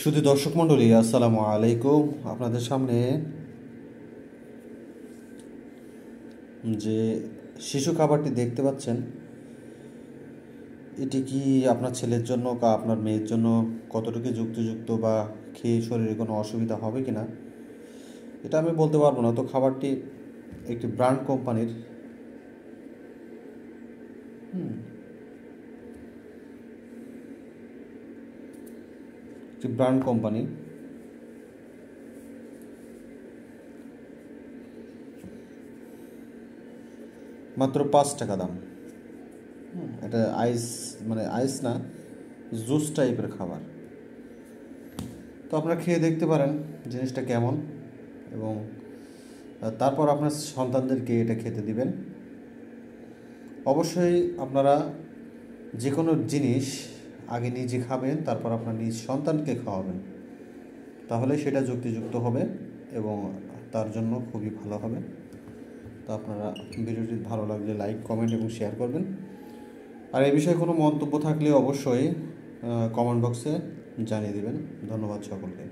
শুধু দর্শক মণ্ডলী, আসসালামু আলাইকুম। আপনাদের সামনে যে শিশু খাবারটি দেখতে পাচ্ছেন, এটি কি আপনার ছেলের জন্য বা আপনার মেয়ের জন্য কতটুকু যুক্তিযুক্ত বা খেয়ে শরীরে কোনো অসুবিধা হবে কি না এটা আমি বলতে পারবো না। তো খাবারটি একটি ব্র্যান্ড কোম্পানির, একটি ব্র্যান্ড কোম্পানি, মাত্র 5 টাকা দাম। এটা আইস, মানে আইস না, জুস টাইপের খাবার। তো আপনারা খেয়ে দেখতে পারেন জিনিসটা কেমন, এবং তারপর আপনার সন্তানদেরকে এটা খেতে দিবেন। অবশ্যই আপনারা যে কোনো জিনিস আগে নিজে খাবেন, তারপর আপনার নিজ সন্তানকে খাওয়াবেন, তাহলে সেটা যুক্তিযুক্ত হবে এবং তার জন্য খুবই ভালো হবে। তো আপনারা ভিডিওটি ভালো লাগলে লাইক, কমেন্ট এবং শেয়ার করবেন। আর এই বিষয়ে কোনো মন্তব্য থাকলে অবশ্যই কমেন্ট বক্সে জানিয়ে দেবেন। ধন্যবাদ সকলকে।